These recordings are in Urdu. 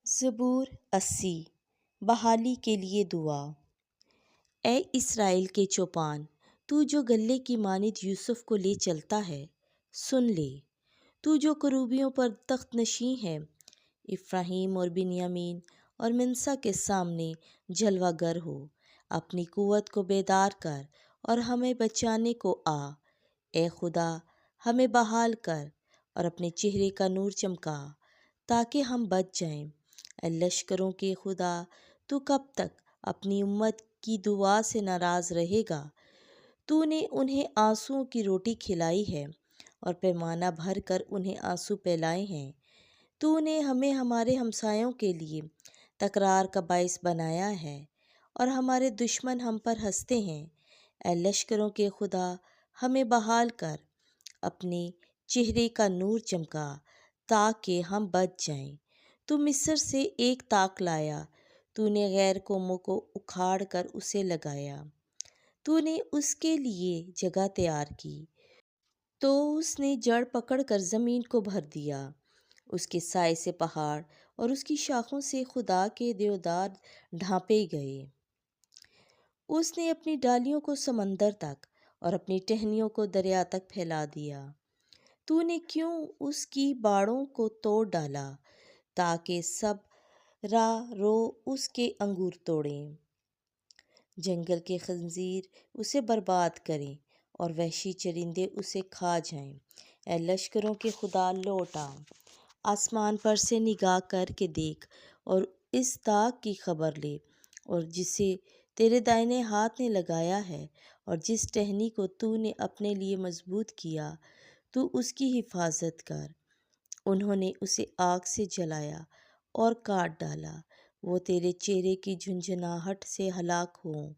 زبور 80 بحالی کے لیے دعا۔ اے اسرائیل کے چوپان، تو جو گلے کی مانند یوسف کو لے چلتا ہے، سن لے۔ تو جو کروبیوں پر تخت نشین ہے، افراہیم اور بنیامین اور منسا کے سامنے جلوہ گر ہو، اپنی قوت کو بیدار کر اور ہمیں بچانے کو آ۔ اے خدا، ہمیں بحال کر اور اپنے چہرے کا نور چمکا تاکہ ہم بچ جائیں۔ اے لشکروں کے خدا، تو کب تک اپنی امت کی دعا سے ناراض رہے گا؟ تو نے انہیں آنسوؤں کی روٹی کھلائی ہے اور پیمانہ بھر کر انہیں آنسو پلائے ہیں۔ تو نے ہمیں ہمارے ہمسایوں کے لیے تکرار کا باعث بنایا ہے اور ہمارے دشمن ہم پر ہنستے ہیں۔ اے لشکروں کے خدا، ہمیں بحال کر، اپنے چہرے کا نور چمکا تاکہ ہم بچ جائیں۔ تو مصر سے ایک تاک لایا، تو نے غیر قوموں کو اکھاڑ کر اسے لگایا۔ تو نے اس کے لیے جگہ تیار کی، تو اس نے جڑ پکڑ کر زمین کو بھر دیا۔ اس کے سائے سے پہاڑ اور اس کی شاخوں سے خدا کے دیودار ڈھانپے گئے۔ اس نے اپنی ڈالیوں کو سمندر تک اور اپنی ٹہنیوں کو دریا تک پھیلا دیا۔ تو نے کیوں اس کی باڑوں کو توڑ ڈالا تاکہ سب راہ رو اس کے انگور توڑیں، جنگل کے خنزیر اسے برباد کریں اور وحشی چرندے اسے کھا جائیں۔ اے لشکروں کے خدا، لوٹ آ، آسمان پر سے نگاہ کر کے دیکھ اور اس تاک کی خبر لے، اور جسے تیرے دائنے ہاتھ نے لگایا ہے اور جس ٹہنی کو تو نے اپنے لیے مضبوط کیا، تو اس کی حفاظت کر۔ انہوں نے اسے آگ سے جلایا اور کاٹ ڈالا، وہ تیرے چہرے کی جھنجھناہٹ سے ہلاک ہوں۔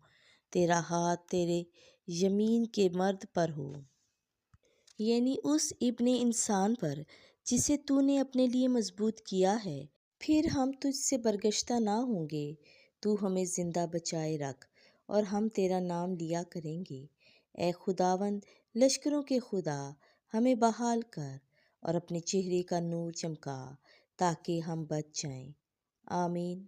تیرا ہاتھ تیرے یمین کے مرد پر ہو، یعنی اس ابن انسان پر جسے تو نے اپنے لیے مضبوط کیا ہے۔ پھر ہم تجھ سے برگشتہ نہ ہوں گے۔ تو ہمیں زندہ بچائے رکھ اور ہم تیرا نام لیا کریں گے۔ اے خداوند لشکروں کے خدا، ہمیں بحال کر اور اپنے چہرے کا نور چمکا تاکہ ہم بچ جائیں۔ آمین۔